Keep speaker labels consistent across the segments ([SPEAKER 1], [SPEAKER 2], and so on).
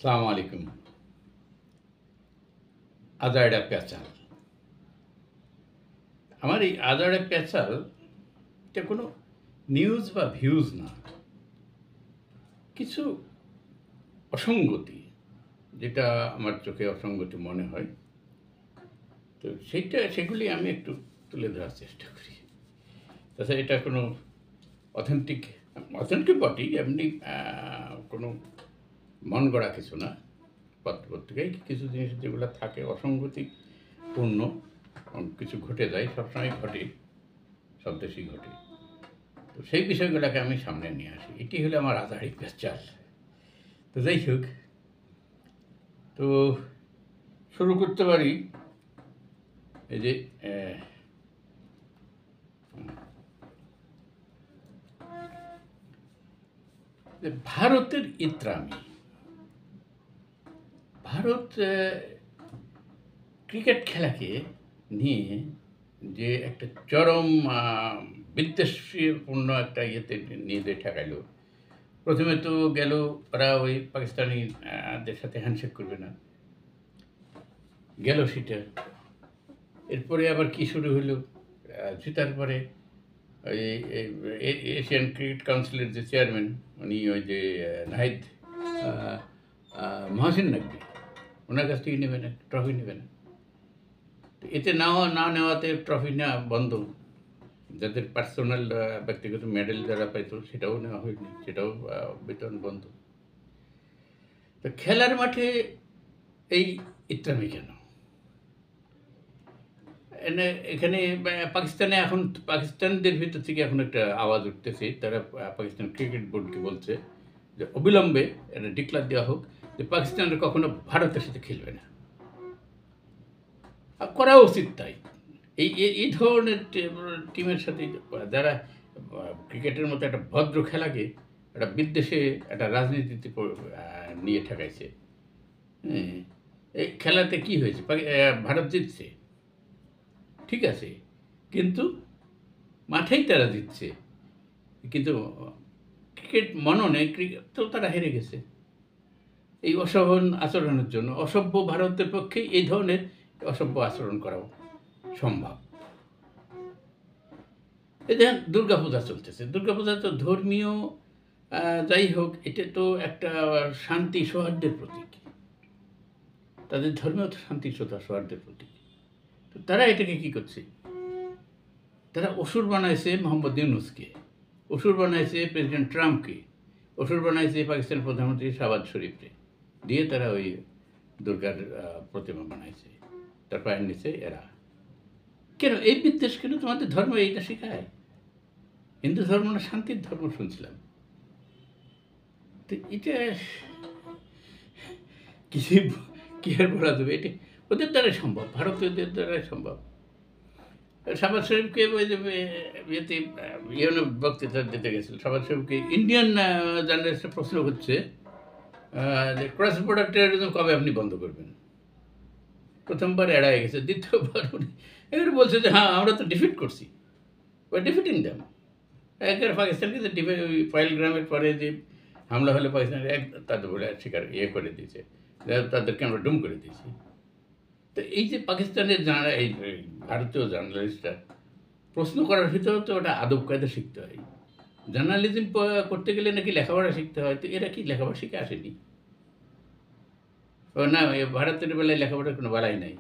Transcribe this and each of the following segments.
[SPEAKER 1] সালাম আলাইকুম। আজাইরা পেঁচাল। আমার এই আজাইরা পেঁচাল এটা কোনো নিউজ বা ভিউজ না, কিছু অসঙ্গতি, যেটা আমার চোখে অসঙ্গতি মনে হয়। তো সেগুলি আমি একটু তুলে ধরার চেষ্টা করি। তাছাড়া এটা কোনো অথেন্টিক অথেন্টিক বটেই, এমনি কোনো মন গড়া কিছু না। পত্রিকায় কিছু জিনিস যেগুলো থাকে অসঙ্গতিপূর্ণ, কিছু ঘটে যায়, সবসময় ঘটে, সব দেশেই ঘটে। তো সেই বিষয়গুলোকে আমি সামনে নিয়ে আসি। এটি হলো আমার আজাইরা পেঁচাল। তো যাই হোক, তো শুরু করতে পারি। এই যে ভারতের ইত্রামি। ভারত ক্রিকেট খেলাকে নিয়ে যে একটা চরম বিদ্বেষপূর্ণ একটা ইয়েতে নিয়ে ঠেকাইল। প্রথমে তো গেল ওরা ওই পাকিস্তানিদের সাথে হ্যান্ডশেক করবে না, গেল সেটা। এরপরে আবার কি শুরু হলো, জিতার পরে ওই এশিয়ান ক্রিকেট কাউন্সিলের যে চেয়ারম্যান, উনি ওই যে নাহিদ মহসিন নাকবি, ওনার কাছ থেকে নেবে না, ট্রফি নেবে না। তো এতে না নেওয়াতে ট্রফি নেওয়া বন্ধ। যাদের পার্সোনাল ব্যক্তিগত মেডেল যারা পাইতো সেটাও নেওয়া হয়নি, সেটাও বিতরণ বন্ধ। তো খেলার মাঠে এই ইত্রামি কেন? এখানে পাকিস্তানে এখন পাকিস্তানদের ভিতর থেকে এখন একটা আওয়াজ উঠতেছে। তারা পাকিস্তান ক্রিকেট বোর্ডকে বলছে যে অবিলম্বে একটা ডিক্লার দেওয়া হোক যে পাকিস্তানের কখনো ভারতের সাথে খেলবে না। করা উচিত তাই। এই ধরনের টিমের সাথে যারা ক্রিকেটের মতো একটা ভদ্র খেলাকে একটা বিদ্বেষে একটা রাজনীতিতে নিয়ে ঠেকাইছে। এই খেলাতে কি হয়েছে? ভারত জিতছে, ঠিক আছে, কিন্তু মাঠেই তারা জিতছে, কিন্তু ক্রিকেট মননে ক্রিকেট তো তারা হেরে গেছে। এই অসহন আচরণের জন্য অসভ্য ভারতের পক্ষে এই ধরনের অসভ্য আচরণ করাও সম্ভব। এই দেখেন, দুর্গাপূজা চলতেছে। দুর্গাপূজা তো ধর্মীয়, যাই হোক, এটা তো একটা শান্তি সৌহার্দ্যের প্রতীক। তাদের ধর্মীয় শান্তি সৌহার্দ্যের প্রতীক। তো তারা এটাকে কি করছে? তারা অসুর বানাইছে মোহাম্মদ ইউনুসকে, অসুর বানাইছে প্রেসিডেন্ট ট্রাম্পকে, অসুর বানাইছে পাকিস্তানের প্রধানমন্ত্রী শাহবাজ শরীফকে দিয়ে তারা ওই দুর্গার প্রতিমা বানাইছে। তার পায়ের নিচে এরা কেন এই বিদ্বেষ? কেন? তোমাদের ধর্ম এইটা শেখায়? হিন্দু ধর্ম না শান্তির ধর্ম শুনছিলাম। তো এটা কিছু কি আর বলা যাবে? এটা ওদের দ্বারাই সম্ভব, ভারতীয়দের দ্বারাই সম্ভব। শাহবাজ শরীফকে ওই যে ইয়েতে ইউনো বক্তৃতা দিতে গেছিল, শাহবাজ শরীফকে ইন্ডিয়ান জার্নালিস্টরা প্রশ্ন করছে যে ক্রস বর্ডার টেরোরিজম কবে আপনি বন্ধ করবেন? প্রথমবার এড়াই গেছে, দ্বিতীয়বার উনি এবারে বলছে যে হ্যাঁ, আমরা তো ডিফিট করছি, ওই ডিফিটিং দ্যাম। একবার পাকিস্তানকে যে ওই পহেলগ্রামের পরে যে হামলা হলে পাকিস্তান তাদের বলে স্বীকার করে দিয়েছে, তাদেরকে আমরা ডুম করে দিয়েছি। তো এই যে পাকিস্তানের এই ভারতীয় জার্নালিস্টরা প্রশ্ন করার ভিতরে তো ওটা আদব কায়দা শিখতে হয়। জার্নালিজম করতে গেলে নাকি লেখাপড়া শিখতে হয়। তো এরা কি লেখাপড়া শিখে আসেনি? ও না, ভারতের বেলায় লেখাপড়ার কোনো বেলাই নাই।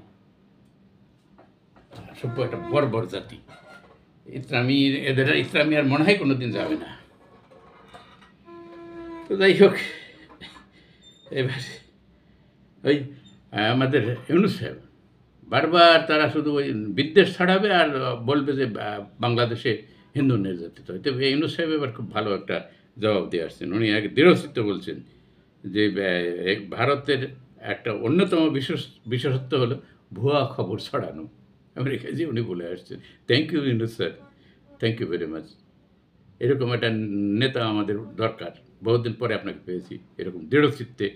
[SPEAKER 1] সভ্য একটা বর্বর জাতি। ইসলামী আর মনে হয় কোনো দিন যাবে না। তো যাই হোক, এবার ওই আমাদের ইউনুস সাহেব বারবার তারা শুধু ওই বিদ্বেষ ছড়াবে আর বলবে যে বাংলাদেশে হিন্দু নির্যাতিত হয়। তবে ইউনুস সাহেব এবার খুব ভালো একটা জবাব দিয়ে আসছেন। উনি এক দৃঢ়চিত্ত বলছেন যে ভারতের একটা অন্যতম বিশেষত্ব হলো ভুয়া খবর ছড়ানো। আমেরিকায় যে উনি বলে আসছেন। Thank you Yunus sir, thank you very much. এরকম একটা নেতা আমাদের দরকার। বহুদিন পরে আপনাকে পেয়েছি এরকম দৃঢ়চিত্তে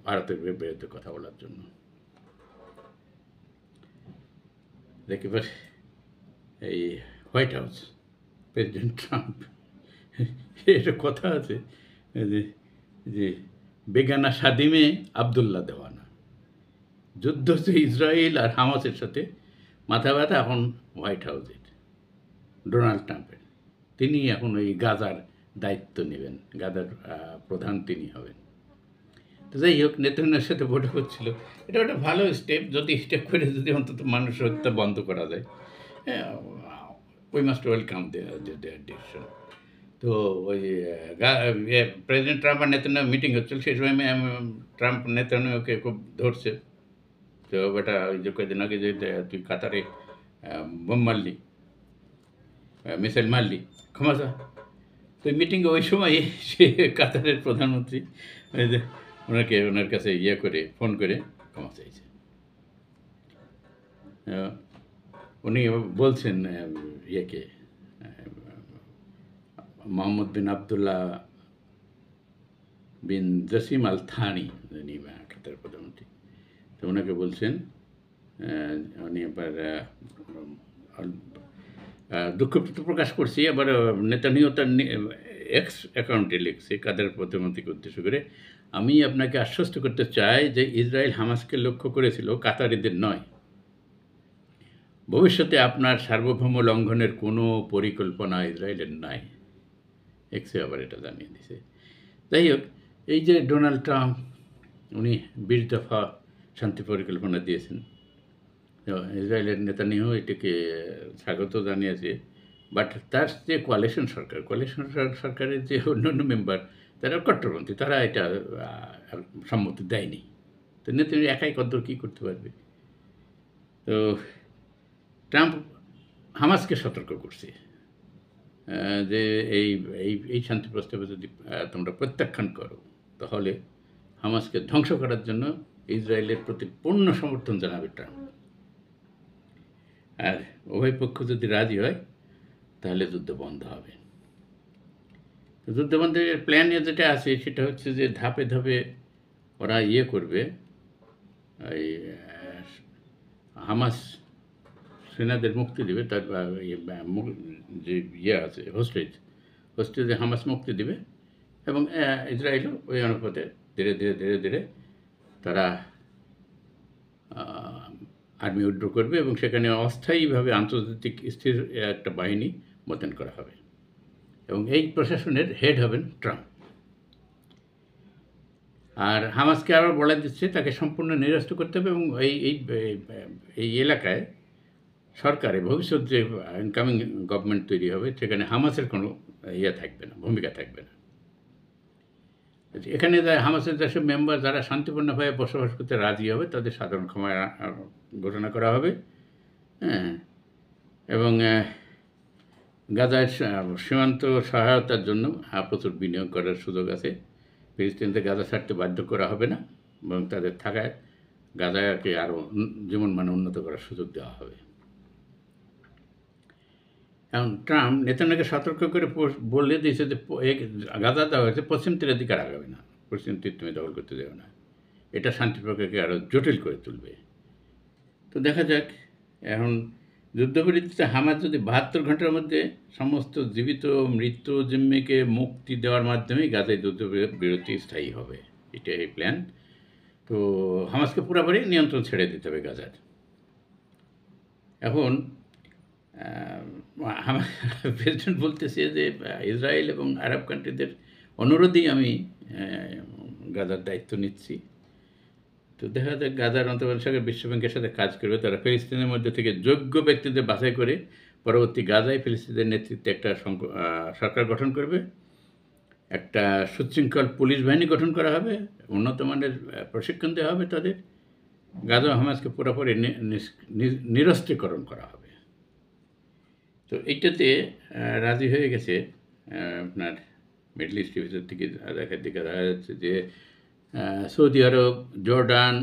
[SPEAKER 1] ভারতের বিরুদ্ধে কথা বলার জন্য। এবার এই হোয়াইট হাউস, প্রেসিডেন্ট ট্রাম্প, এটা কথা আছে যে বেগানা সাদিমে আবদুল্লাহ দেওয়ানা। যুদ্ধ হচ্ছে ইসরায়েল আর হামাসের সাথে, মাথা ব্যথা এখন হোয়াইট হাউসের ডোনাল্ড ট্রাম্পের। তিনি এখন ওই গাজার দায়িত্ব নেবেন, গাজার প্রধান তিনি হবেন। তো যাই হোক, নেতানিয়াহুর সাথে বৈঠক হচ্ছিল। এটা একটা ভালো স্টেপ, যদি স্টেপ করে যদি অন্তত মানুষ হত্যা বন্ধ করা যায়। We must welcome there decision. তো ওই প্রেসিডেন্ট ট্রাম্প আর নেতানিয়াহু মিটিং হচ্ছিল, সেই সময় ট্রাম্প নেতানিয়াহুকে খুব ধরছে। তো বেটা ওই যে কয়েকদিন আগে যে তুই কাতারে বোম মারলি, মিসাইল মারলি, ক্ষমা চা। তো ওই মিটিংয়ে ওই সময় সে কাতারের প্রধানমন্ত্রী ওনার কাছে করে ফোন করে ক্ষমা চাইছে। উনি বলছেন ইয়েকে, মোহাম্মদ বিন আবদুল্লাহ বিন জসিম আল থানি, যিনি কাতারের প্রধানমন্ত্রী, তো ওনাকে বলছেন উনি এবার দুঃখ প্রকাশ করছি। আবার নেতানিয়াহু তার এক্স অ্যাকাউন্টে লিখছে কাতারের প্রধানমন্ত্রীকে উদ্দেশ্য করে, আমি আপনাকে আশ্বস্ত করতে চাই যে ইসরায়েল হামাসকে লক্ষ্য করেছিল, কাতারিদের নয়। ভবিষ্যতে আপনার সার্বভৌম লঙ্ঘনের কোনো পরিকল্পনা ইসরায়েলের নাই। এক্সে আবার এটা জানিয়ে দিছে। যাই হোক, এই যে ডোনাল্ড ট্রাম্প উনি 20 দফা শান্তি পরিকল্পনা দিয়েছেন, ইসরায়েলের নেতানিয়াহু এটাকে স্বাগত জানিয়েছে। বাট তার যে কোয়ালিশন সরকারের যে অন্যান্য মেম্বার, তারা কট্টরপন্থী, তারা এটা সম্মতি দেয়নি। তো নেতানিয়াহু একাই কদ্দূর কী করতে পারবে? তো ট্রাম্প হামাসকে সতর্ক করছে যে এই এই এই শান্তি প্রস্তাবে যদি তোমরা প্রত্যাখ্যান করো, তাহলে হামাসকে ধ্বংস করার জন্য ইসরায়েলের প্রতি পূর্ণ সমর্থন জানাবে ট্রাম্প। আর উভয় পক্ষ যদি রাজি হয়, তাহলে যুদ্ধ বন্ধ হবে। তো যুদ্ধ বন্ধের প্ল্যান যেটা আছে, সেটা হচ্ছে যে ধাপে ধাপে ওরা করবে, এই হামাস সেনাদের মুক্তি দেবে, তার যে আছে হোস্টেজে হামাস মুক্তি দেবে, এবং ইসরায়েলও ওই অনুপাতে ধীরে ধীরে ধীরে ধীরে তারা আর্মি উইথড্র করবে, এবং সেখানে অস্থায়ীভাবে আন্তর্জাতিক স্থির একটা বাহিনী মোতায়েন করা হবে, এবং এই প্রশাসনের হেড হবেন ট্রাম্প। আর হামাসকে আরও বলে দিচ্ছে তাকে সম্পূর্ণ নিরস্ত করতে হবে, এবং এই এলাকায় সরকারে ভবিষ্যৎ যে ইনকামিং গভর্নমেন্ট তৈরি হবে, সেখানে হামাসের কোনো থাকবে না, ভূমিকা থাকবে না। এখানে হামাসের যেসব মেম্বার যারা শান্তিপূর্ণভাবে বসবাস করতে রাজি হবে, তাদের সাধারণ ক্ষমা ঘোষণা করা হবে। হ্যাঁ, এবং গাজায় সীমান্ত সহায়তার জন্য প্রচুর বিনিয়োগ করার সুযোগ আছে। ফিলিস্তিনিদের গাজা ছাড়তে বাধ্য করা হবে না, এবং তাদের থাকায় গাজাকে আরও জীবনমান উন্নত করার সুযোগ দেওয়া হবে। এখন ট্রাম্প নেতানিয়াহুকে সতর্ক করে বলে দিয়েছে যে গাজা দেওয়া হয়েছে, পশ্চিম তীরের দিকে আগাবে না, পশ্চিম তীর তুমি দখল করতে দেবে না। এটা শান্তি প্রক্রিয়াকে আরও জটিল করে তুলবে। তো দেখা যাক, এখন যুদ্ধবিরতিতে হামাস যদি 72 ঘন্টার মধ্যে সমস্ত জীবিত মৃত জিম্মিকে মুক্তি দেওয়ার মাধ্যমেই গাজায় যুদ্ধবিরতি স্থায়ী হবে, এটা এই প্ল্যান। তো হামাসকে পুরোপুরি নিয়ন্ত্রণ ছেড়ে দিতে হবে গাজার। এখন প্রেসিডেন্ট বলতেছে যে ইসরায়েল এবং আরব কান্ট্রিদের অনুরোধেই আমি গাজার দায়িত্ব নিচ্ছি। তো দেখা যাক, গাজার অন্তর্বর্তী সরকার বিশ্ব ব্যাংকের সাথে কাজ করবে। তারা ফিলিস্তিনের মধ্যে থেকে যোগ্য ব্যক্তিদের বাছাই করে পরবর্তী গাজায় ফিলিস্তিনের নেতৃত্বে একটা সরকার গঠন করবে, একটা সুশৃঙ্খল পুলিশ বাহিনী গঠন করা হবে, উন্নত মানের প্রশিক্ষণ দেওয়া হবে তাদের, গাজা হামাসকে পুরোপুরি নিরস্ত্রীকরণ করা হবে। তো এইটাতে রাজি হয়ে গেছে আপনার মিডল ইস্ট ভিতর থেকে দেখা যাচ্ছে যে সৌদি আরব, জর্ডান,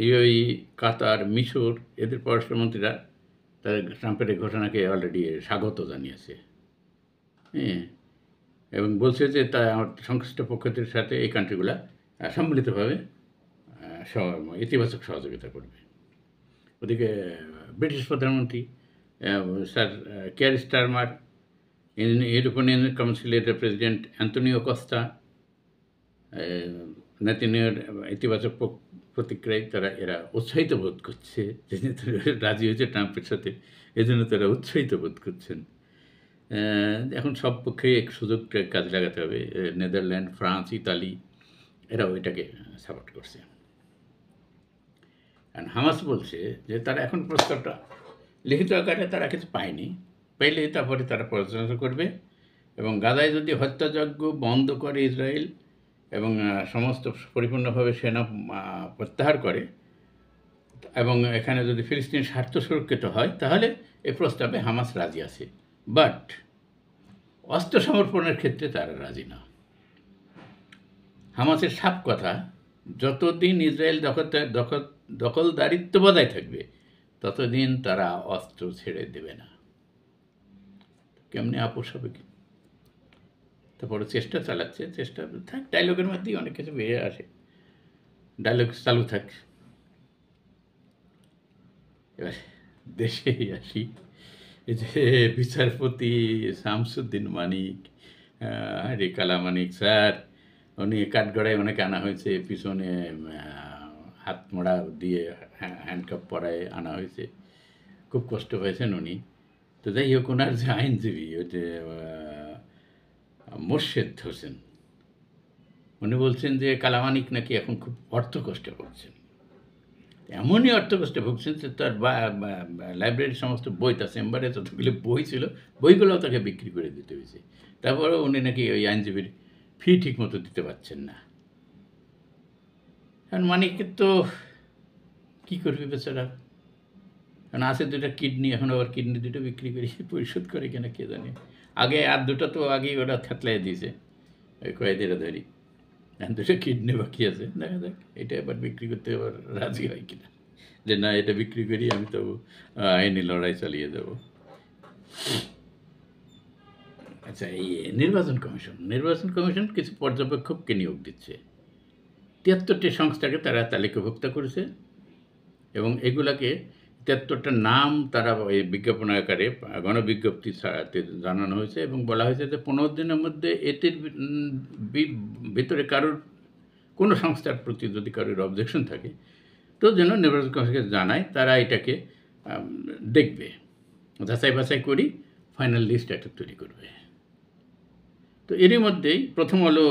[SPEAKER 1] ইউএই, কাতার, মিশর, এদের পররাষ্ট্রমন্ত্রীরা তাদের ট্রাম্পের এই ঘোষণাকে অলরেডি স্বাগত জানিয়েছে। হ্যাঁ, এবং বলছে যে তা আমার সংশ্লিষ্ট পক্ষদের সাথে এই কান্ট্রিগুলো সম্মিলিতভাবে ইতিবাচক সহযোগিতা করবে। ওদিকে ব্রিটিশ প্রধানমন্ত্রী স্যার কেয়ার স্টারমার, ইউরোপিয়ান কাউন্সিলের প্রেসিডেন্ট অ্যান্তনিও কস্তা, নেতানিয়াহুর ইতিবাচক প্রতিক্রিয়ায় এরা উৎসাহিত বোধ করছে যে রাজি হয়েছে ট্রাম্পের সাথে, এজন্য তারা উৎসাহিত বোধ করছেন। এখন সব পক্ষেই এক সুযোগটা কাজে লাগাতে হবে। নেদারল্যান্ড, ফ্রান্স, ইতালি এরাও এটাকে সাপোর্ট করছে। কারণ হামাস বলছে যে তারা এখন প্রস্তাবটা লিখিত আকারে তারা কিছু পায়নি, পেলে তারপরে তারা পর্যালোচনা করবে এবং গাজায় যদি হত্যাযজ্ঞ বন্ধ করে ইসরায়েল এবং সমস্ত পরিপূর্ণভাবে সেনা প্রত্যাহার করে এবং এখানে যদি ফিলিস্তিন স্বার্থ সুরক্ষিত হয়, তাহলে এই প্রস্তাবে হামাস রাজি আছে। বাট অস্ত্র সমর্পণের ক্ষেত্রে তারা রাজি না। হামাসের সাপ কথা, যতদিন ইসরায়েল দখলদারিত্ব বজায় থাকবে ততদিন তারা অস্ত্র ছেড়ে দেবে না। কেমনি আপোষ হবে কি? তারপরে চেষ্টা চালাচ্ছে, চেষ্টা থাক, ডায়লগের মধ্যেই অনেক কিছু বেরিয়ে আসে, ডায়লগ চালু থাক। এবার দেশেই আসি। এই যে বিচারপতি শামসুদ্দিন মানিক, রে কালা মানিক স্যার, উনি কাঠগড়ায় অনেকে আনা হয়েছে, পিছনে হাত মোড়া দিয়ে হ্যান্ডকাপ পরায় আনা হয়েছে, খুব কষ্ট পেয়েছেন উনি। তো যাই হোক, ওনার যে আইনজীবী ওই যে মোর্শেদ হোসেন, উনি বলছেন যে কালামানিক নাকি এখন খুব অর্থকষ্টে ভুগছেন। এমনই অর্থকষ্টে ভুগছেন যে তার লাইব্রেরির সমস্ত বই, তার চেম্বারে যতগুলো বই ছিল বইগুলোও তাকে বিক্রি করে দিতে হয়েছে। তারপরেও উনি নাকি ওই আইনজীবীর ফি ঠিক মতো দিতে পারছেন না। কারণ মানিকের তো কী করবে বেচারা, কারণ আছে দুটা কিডনি, এখন আবার কিডনি দুটো বিক্রি করে পরিশোধ করে কিনা কে জানে। আগে আর দুটো তো আগেই ওরা থাকলাই দিয়েছে ওই কয়েদিরা ধরি, এখন দুটো কিডনি বাকি আছে। দেখা যাক এটা এবার বিক্রি করতে এবার রাজি হয় কিনা, যে না এটা বিক্রি করি আমি তো আইনি লড়াই চালিয়ে দেব। আচ্ছা, এই নির্বাচন কমিশন কিছু পর্যবেক্ষককে নিয়োগ দিচ্ছে। ৭৩টি সংস্থাকে তারা তালিকাভুক্ত করেছে এবং এগুলাকে ৭৩টা নাম তারা এই বিজ্ঞাপন আকারে গণবিজ্ঞপ্তি জানানো হয়েছে এবং বলা হয়েছে যে ১৫ দিনের মধ্যে এটির ভিতরে কারোর কোনো সংস্থার প্রতি যদি কারোর অবজেকশন থাকে তো যেন নির্বাচন কমিশনকে জানায়, তারা এটাকে দেখবে, যাচাই বাছাই করি ফাইনাল লিস্ট একটা তৈরি করবে। তো এরই মধ্যেই প্রথম আলো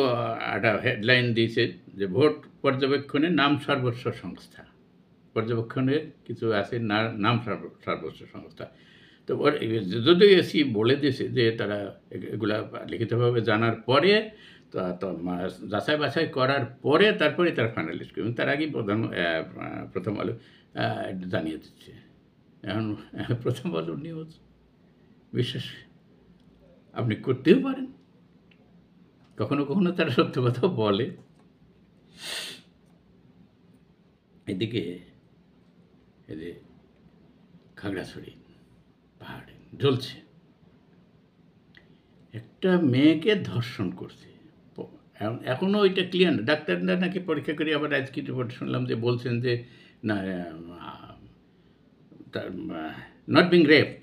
[SPEAKER 1] একটা হেডলাইন দিয়েছে যে ভোট পর্যবেক্ষণে নাম সর্বস্ব সংস্থা, পর্যবেক্ষণের কিছু আছে নাম সর্বস্ব সংস্থা। তো যদিও এসি বলে দিয়েছে যে তারা এগুলা লিখিতভাবে জানার পরে তো যাচাই বাছাই করার পরে তারপরে তারা ফাইনালিস্ট করবেন, তার আগেই প্রথম আলো জানিয়ে দিচ্ছে। এখন প্রথম আলো নিউজ বিশ্বাস আপনি করতেও পারেন, কখনো কখনো তারা সত্য কথাও বলে। এদিকে এই যে খাগড়াছড়ি পাহাড়ে জ্বলছে, একটা মেয়েকে ধর্ষণ করছে, এখনও ওইটা ক্লিয়ার না। ডাক্তাররা নাকি পরীক্ষা করে আবার আজকে রিপোর্ট শুনলাম যে বলছেন যে না, তার not being raped,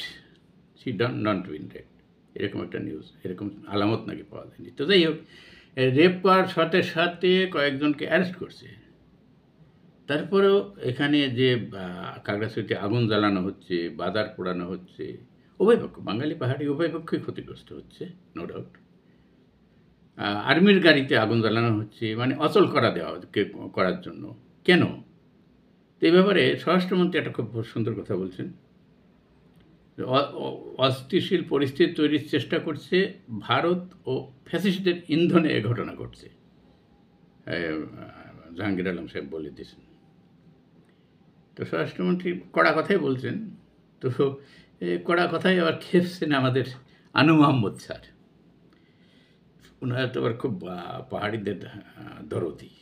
[SPEAKER 1] she not being raped, এরকম একটা নিউজ, এরকম আলামত নাকি পাওয়া যায়নি। তো যাই হোক, রেপ করার সাথে সাথে কয়েকজনকে অ্যারেস্ট করছে। তারপরেও এখানে যে খাগড়াছড়িতে আগুন জ্বালানো হচ্ছে, বাজার পোড়ানো হচ্ছে, উভয় পক্ষ, বাঙালি পাহাড়ি উভয় পক্ষই ক্ষতিগ্রস্ত হচ্ছে, নো ডাউট। আর্মির গাড়িতে আগুন জ্বালানো হচ্ছে, মানে অচল করার জন্য। কেন? তো এই ব্যাপারে স্বরাষ্ট্রমন্ত্রী একটা খুব সুন্দর কথা বলছেন, অস্থিতিশীল পরিস্থিতি তৈরির চেষ্টা করছে ভারত ও ফ্যাসিস্টদের ইন্ধনে এ ঘটনা ঘটছে, জাহাঙ্গীর আলম সাহেব বলে দিয়েছেন। তো স্বরাষ্ট্রমন্ত্রী কড়া কথাই বলছেন। তো কড়া কথাই আবার খেপছেন আমাদের আনু মোহাম্মদ স্যার, ওনারা তো আবার খুব পাহাড়িদের দরদি,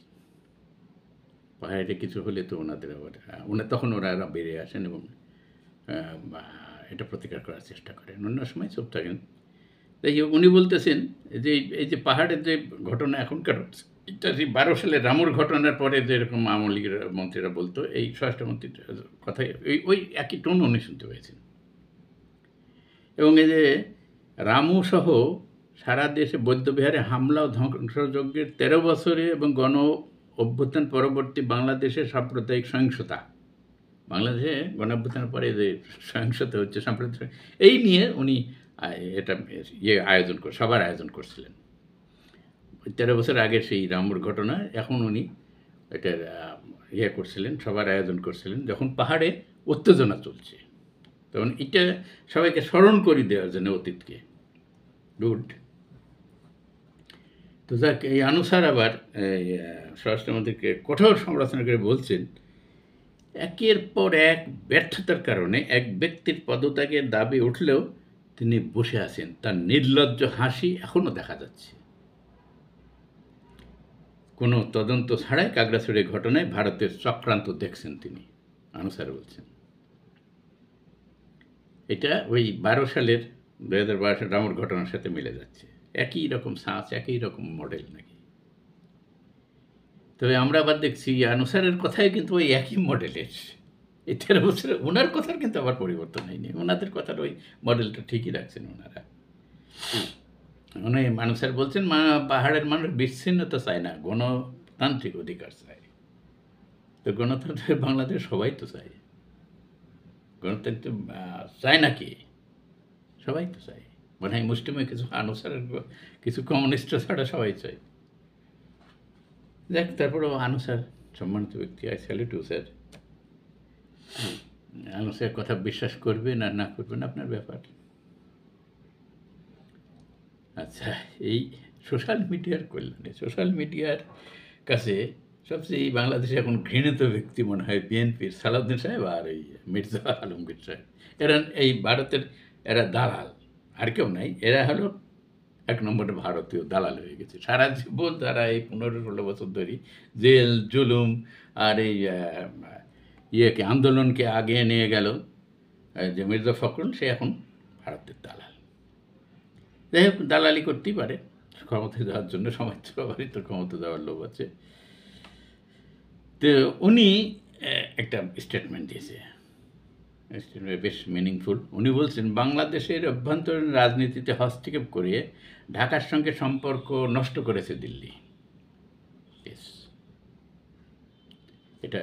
[SPEAKER 1] পাহাড়ে কিছু হলে তো ওনাদের আবার তখন ওরা বেরিয়ে আসেন এবং এটা প্রতিকার করার চেষ্টা করেন, অন্য সময় চুপ থাকেন। তাই উনি বলতেছেন যে এই যে পাহাড়ের যে ঘটনা এখনকার হচ্ছে, এটা যে 12 সালের রামুর ঘটনার পরে যেরকম আওয়ামী লীগের মন্ত্রীরা বলতো, এই স্বরাষ্ট্রমন্ত্রীর কথাই ওই একই টোন উনি শুনতে পেয়েছেন। এবং এই যে রামু সহ সারা দেশে বৌদ্ধবিহারে হামলা ও ধ্বংসযজ্ঞের 13 বছরে এবং গণ অভ্যুত্থান পরবর্তী বাংলাদেশের সাম্প্রদায়িক সহিংসতা, বাংলাদেশে গণঅভ্যুত্থানের পরে যে সহিংসতা হচ্ছে সাম্প্রদায়িক, এই নিয়ে উনি এটা আয়োজন সবার আয়োজন করছিলেন। 13 বছর আগে সেই রামুর ঘটনা, এখন উনি এটার করছিলেন, সবার আয়োজন করছিলেন যখন পাহাড়ে উত্তেজনা চলছে, তখন এটা সবাইকে স্মরণ করে দেওয়ার জন্য অতীতকে। গুড। তো যাক, এই আনুসার আবার স্বরাষ্ট্রমন্ত্রীকে কঠোর সমালোচনা করে বলছেন, একের পর এক ব্যর্থতার কারণে এক ব্যক্তির পদত্যাগের দাবি উঠলেও তিনি বসে আছেন, তার নির্লজ্জ হাসি এখনও দেখা যাচ্ছে। কোনো তদন্ত ছাড়াই খাগড়াছড়ির ঘটনায় ভারতের চক্রান্ত দেখছেন তিনি, আনুসার বলছেন। এটা ওই 2012 সালের রামুর ঘটনার সাথে মিলে যাচ্ছে, একই রকম সাঁচ, একই রকম মডেল নাকি। তবে আমরা আবার দেখছি আনুসারের কথাই কিন্তু ওই একই মডেলের, এই 13 বছরে ওনার কথার কিন্তু আবার পরিবর্তন হয়নি, ওনাদের কথার ওই মডেলটা ঠিকই রাখছেন ওনারা। মানে আনুসার বলছেন পাহাড়ের মানুষ বিচ্ছিন্নতা চায় না, গণতান্ত্রিক অধিকার চায়। তো গণতন্ত্রের বাংলাদেশ সবাই তো চায়, গণতন্ত্র চায় নাকি, সবাই তো চায়। মানে মুসলিমে কিছু আনুসারের কিছু কমিউনিস্ট ছাড়া সবাই চায়। দেখ, তারপরেও আনুসার সম্মানিত ব্যক্তি, আই স্যালুট ইউ স্যার। আনুসারের কথা বিশ্বাস করবেন আর না করবেন আপনার ব্যাপার। আচ্ছা, এই সোশ্যাল মিডিয়ার কল্যাণে, সোশ্যাল মিডিয়ার কাছে সবচেয়ে বাংলাদেশে এখন ঘৃণিত ব্যক্তি মনে হয় বিএনপির সালাউদ্দিন সাহেব আর এই মির্জা আলমগীর সাহেব। এরা এই ভারতের, এরা দালাল, আর কেউ নাই। এরা হলো 1 নম্বরে ভারতীয় দালাল হয়ে গেছে। সারা জীবন তারা এই 15-16 বছর ধরে জেল জুলুম আর এই আন্দোলনকে আগিয়ে নিয়ে গেল যে মির্জা ফখরুল, সে এখন ভারতের দালাল। যাই হোক, দালালি করতেই পারে ক্ষমতায় যাওয়ার জন্য, সমাজ সবারই তো ক্ষমতা দেওয়ার লোভ আছে। তো উনি একটা স্টেটমেন্ট দিয়েছে, বেশ মিনিংফুল। উনি বলছেন, বাংলাদেশের অভ্যন্তরীণ রাজনীতিতে হস্তক্ষেপ করে ঢাকার সঙ্গে সম্পর্ক নষ্ট করেছে দিল্লি। এটা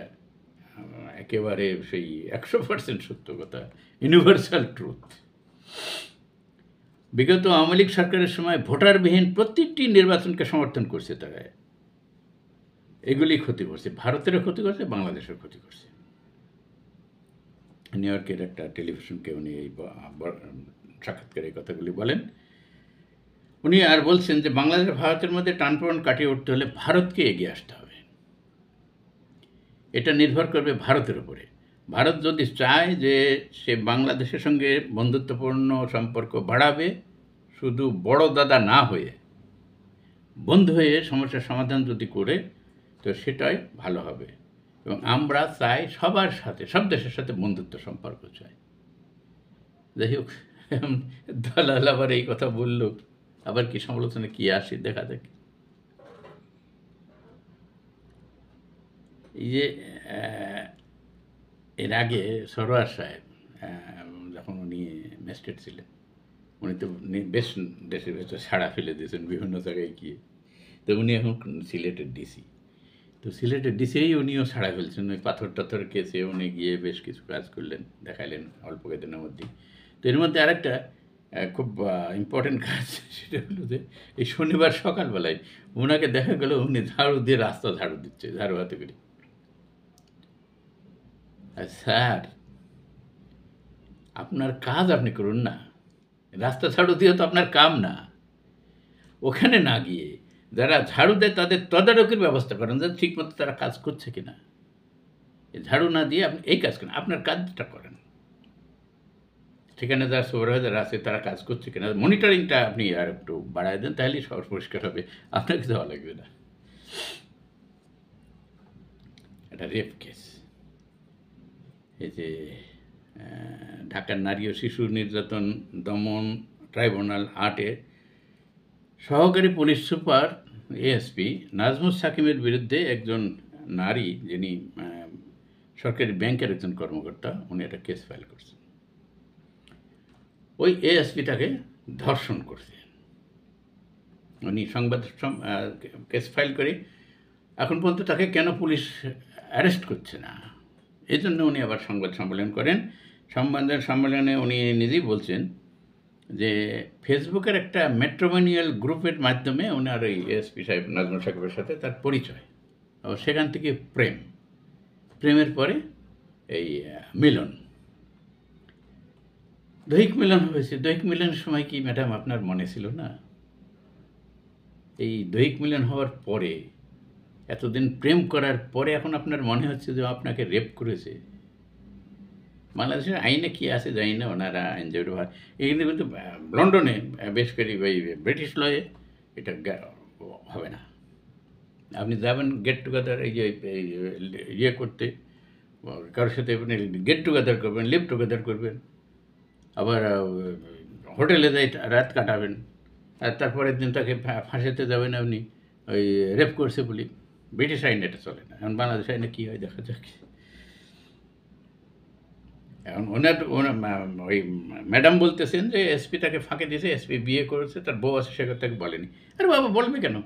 [SPEAKER 1] একেবারে সেই 100% সত্য কথা, ইউনিভার্সাল ট্রুথ। বিগত আওয়ামী লীগ সরকারের সময় ভোটারবিহীন প্রত্যেকটি নির্বাচনকে সমর্থন করছে তারা। এগুলি ক্ষতি করছে, ভারতেরও ক্ষতি করছে, বাংলাদেশের ক্ষতি করছে। নিউ ইয়র্কের একটা টেলিভিশনকে উনি এই সাক্ষাৎকারে এই কথাগুলি বলেন। উনি আর বলছেন যে বাংলাদেশ ভারতের মধ্যে টানপোড়েন কাটিয়ে উঠতে হলে ভারতকে এগিয়ে আসতে হবে। এটা নির্ভর করবে ভারতের উপরে। ভারত যদি চায় যে সে বাংলাদেশের সঙ্গে বন্ধুত্বপূর্ণ সম্পর্ক বাড়াবে, শুধু বড় দাদা না হয়ে বন্ধু হয়ে সমস্যার সমাধান যদি করে, তো সেটাই ভালো হবে। এবং আমরা চাই সবার সাথে, সব দেশের সাথে বন্ধুত্ব সম্পর্ক চাই। যাই হোক, দালাল আবার এই কথা বলল, আবার কি সমালোচনা কি আসে দেখা যাক। এই যে এর আগে সরোয়ার সাহেব যখন উনি ম্যাজিস্ট্রেট ছিলেন, উনি তো বেশ দেশের ভেতর ছাড়া ফেলে দিয়েছেন বিভিন্ন জায়গায় গিয়ে। তো উনি এখন সিলেটের ডিসি। তো সিলেটের ডিসিই উনিও ছাড়া ফেলছেন ওই পাথর টাথর কেসে। উনি গিয়ে বেশ কিছু কাজ করলেন, দেখাইলেন অল্প কয়েকদিনের মধ্যেই। তো এর মধ্যে আরেকটা খুব ইম্পর্টেন্ট কাজ, সেটা হলো যে এই শনিবার সকালবেলায় ওনাকে দেখা গেল উনি ঝাড়ু দিয়ে রাস্তা ঝাড়ু দিচ্ছে, ঝাড়ু হাতে করে। স্যার, আপনার কাজ আপনি করুন না, রাস্তা ঝাড়ু দিয়ে তো আপনার কাম না। ওখানে না গিয়ে যারা ঝাড়ু দেয় তাদের তদারকির ব্যবস্থা করেন, যে ঠিকমতো তারা কাজ করছে কিনা। ঝাড়ু না দিয়ে আপনি এই কাজ করেন, আপনার কাজটা করেন। সেখানে যারা সুপারভাইজার আছে তারা কাজ করছে কিনা, মনিটরিংটা আপনি আর একটু বাড়ায় দেন, তাহলেই সব পরিষ্কার হবে, আপনাকে দেওয়া লাগবে না। এটা রেপ কেস। এই যে ঢাকার নারী ও শিশু নির্যাতন দমন ট্রাইব্যুনাল 8-এ সহকারী পুলিশ সুপার এএসপি নাজমুস সাকিমের বিরুদ্ধে একজন নারী, যিনি সরকারি ব্যাংকের একজন কর্মকর্তা, উনি একটা কেস ফাইল করছেন। ওই এএসপি তাকে ধর্ষণ করছে। উনি সংবাদ কেস ফাইল করে এখন পর্যন্ত তাকে কেন পুলিশ অ্যারেস্ট করছে না? এই জন্য উনি আবার সংবাদ সম্মেলন করেন। সংবাদ সম্মেলনে উনি নিজেই বলছেন যে ফেসবুকের একটা ম্যাট্রিমোনিয়াল গ্রুপের মাধ্যমে ওনার ওই এসপি সাহেব নাজমুল সাকিবের সাথে তার পরিচয়, আবার সেখান থেকে প্রেমের পরে এই মিলন, দৈহিক মিলন হয়েছে। দৈহিক মিলনের সময় কি ম্যাডাম আপনার মনে ছিল না? এই দৈহিক মিলন হওয়ার পরে, এতদিন প্রেম করার পরে এখন আপনার মনে হচ্ছে যে আপনাকে রেপ করেছে? বাংলাদেশের আইনে কী আছে জানি না, ওনারা আইন যেগুলো হয় এগুলো কিন্তু লন্ডনে বেশ করি ওই ব্রিটিশ লয়ে এটা হবে না। আপনি যাবেন গেট টুগেদার, এই যে ইয়ে করতে, কারোর সাথে আপনি গেট টুগেদার করবেন, লিভ টুগেদার করবেন, আবার হোটেলে যাই রাত কাটাবেন, আর তারপরের দিন তাকে ফাঁসাতে যাবেন আপনি ওই রেপ করছে বলি। ব্রিটিশ আইন এটা চলে না। এখন বাংলাদেশ আইনে কী হয় দেখা যাক। এখন ওই ম্যাডাম বলতেছেন যে এসপি তাকে ফাঁকে দিয়েছে, এসপি বিয়ে করেছে, তার বউ আছে, সে তাকে বলেনি। আরে বাবা, বলবে কেন?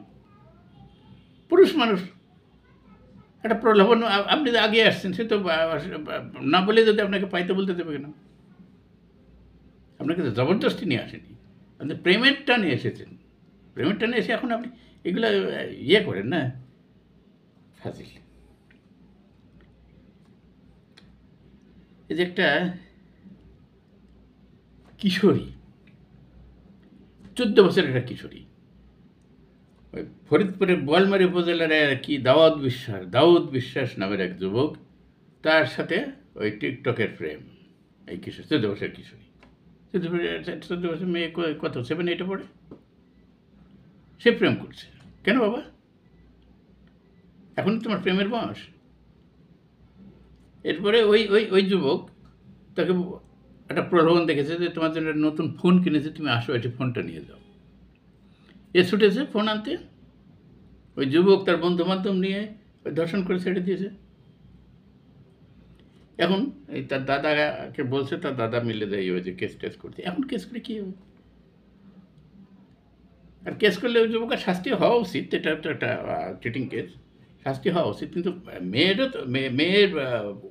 [SPEAKER 1] পুরুষ মানুষ, একটা প্রলোভন। আপনি তো আগে আসছেন, সে তো না বলে যদি আপনাকে পাইতে বলতে দেবে কেন? আপনাকে তো জবরদস্তি নিয়ে আসেনি, আপনি প্রেমেরটা নিয়ে এসেছেন। প্রেমেরটা নিয়ে এসে এখন আপনি এগুলো ইয়ে করেন না, ফাজিল। এই যে একটা কিশোরী, 14 বছরের একটা কিশোরী, ওই ফরিদপুরের বোয়ালমারী উপজেলার কি দাউদ বিশ্বাস নামের এক যুবক, তার সাথে ওই টিকটকের প্রেম। এই কিশোর 14 বছরের কিশোরী, 14 বছর মেয়ে, কত 7, 8 পড়ে, সে প্রেম করছে। কেন বাবা? এখন তোমার প্রেমের বয়স? এরপরে ওই ওই ওই যুবক তাকে একটা প্রলোভন দেখেছে যে তোমার জন্য একটা নতুন ফোন কিনেছে, তুমি আসো, এটি ফোনটা নিয়ে যাও। এ ছুটেছে ফোন আনতে, ওই যুবক তার বন্ধু বান্ধব নিয়ে ওই ধর্ষণ করে ছেড়ে দিয়েছে। এখন এই তার দাদাকে বলছে, তার দাদা মিলে দেয় ওই যে কেস টেস করতে। এখন কেস করে কী হবে? আর কেস করলে ওই যুবকের শাস্তি হওয়া উচিত, এটা তো একটা চিটিং কেস, শাস্তি হওয়া উচিত। কিন্তু মেয়েরও তো মেয়ের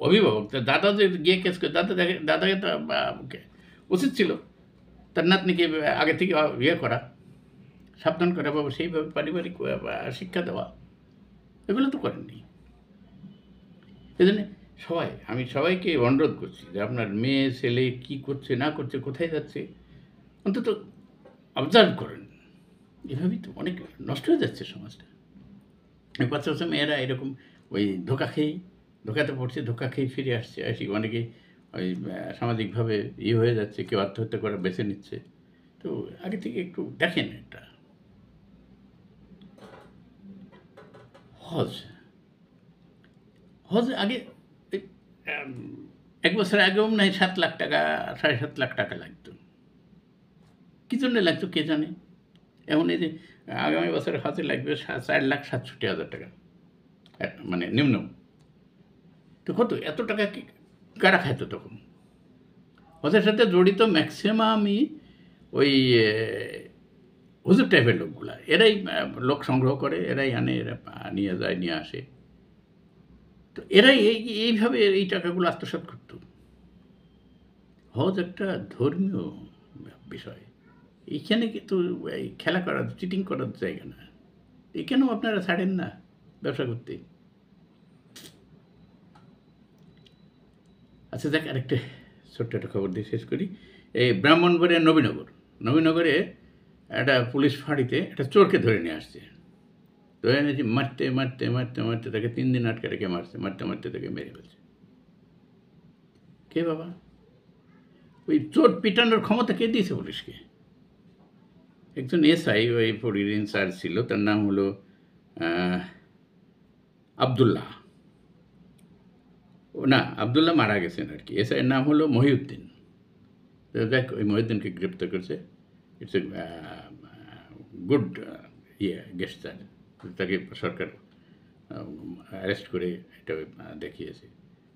[SPEAKER 1] অভিভাবক, তার দাদা যে গিয়ে কেস করে, দাদাকে তো উচিত ছিল তার নাতনিকে আগে থেকে ইয়ে করা, সাবধান করা, বা সেইভাবে পারিবারিক শিক্ষা দেওয়া, এগুলো তো করেননি। এই জন্যে আমি সবাইকে অনুরোধ করছি যে আপনার মেয়ে ছেলে কী করছে না করছে, কোথায় যাচ্ছে, অন্তত অবজার্ভ করেন। এভাবেই তো অনেক নষ্ট হয়ে যাচ্ছে সমাজটা। এই 5 বছর মেয়েরা এরকম ওই ধোকাতে পড়ছে, ধোকা খেয়ে ফিরে আসছে, অনেকেই ওই সামাজিকভাবে হয়ে যাচ্ছে, কেউ আত্মহত্যা করা বেছে নিচ্ছে। তো আগে থেকে একটু দেখেন এটা। হজ আগে 1 বছর আগেও নয় 7 লাখ টাকা, 7.5 লাখ টাকা লাগতো। কী জন্য লাগতো কে জানে। এখন এই যে আগামী বছর হজে লাগবে 4,67,000 টাকা, মানে নিম্ন। তো কত এত টাকা কি কারা খাইতো তখন? হজের সাথে জড়িত ম্যাক্সিমামই ওই হুজুর টাইপের লোকগুলা, এরাই লোক সংগ্রহ করে, এরাই আনে, এরা নিয়ে যায়, নিয়ে আসে। তো এরাই এইভাবে এই টাকাগুলো আত্মসাৎ করত। হজ একটা ধর্মীয় বিষয়, এইখানে কিন্তু এই খেলা করার, চিটিং করার জায়গা না। এখানেও আপনারা ছাড়েন না ব্যবসা করতে। আচ্ছা দেখ, আরেকটা ছোট্ট একটা খবর দিয়ে শেষ করি। এই ব্রাহ্মণবাড়িয়া নবীনগরে একটা পুলিশ ফাঁড়িতে একটা চোরকে ধরে নিয়ে আসছে। ধরে এনেছি, মারতে তাকে 3 দিন আটকে রেখে মারতে তাকে মেরে ফেলছে। কে বাবা? ওই চোর পিটানোর ক্ষমতা কে দিয়েছে পুলিশকে? একজন এসআই, ওই ফরির ইনচার্জ ছিল, তার নাম হলো আবদুল্লাহ। আবদুল্লাহ মারা গেছেন আর কি। এসআইয়ের নাম হলো মহিউদ্দিন। দেখ, ওই মহিউদ্দিনকে গ্রেপ্তার করেছে। It's a good গেস্টার। তাকে সরকার অ্যারেস্ট করে এটা দেখিয়েছে,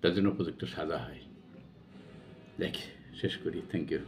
[SPEAKER 1] তার জন্য উপযুক্ত সাজা হয়। দেখ, শেষ করি। Thank you.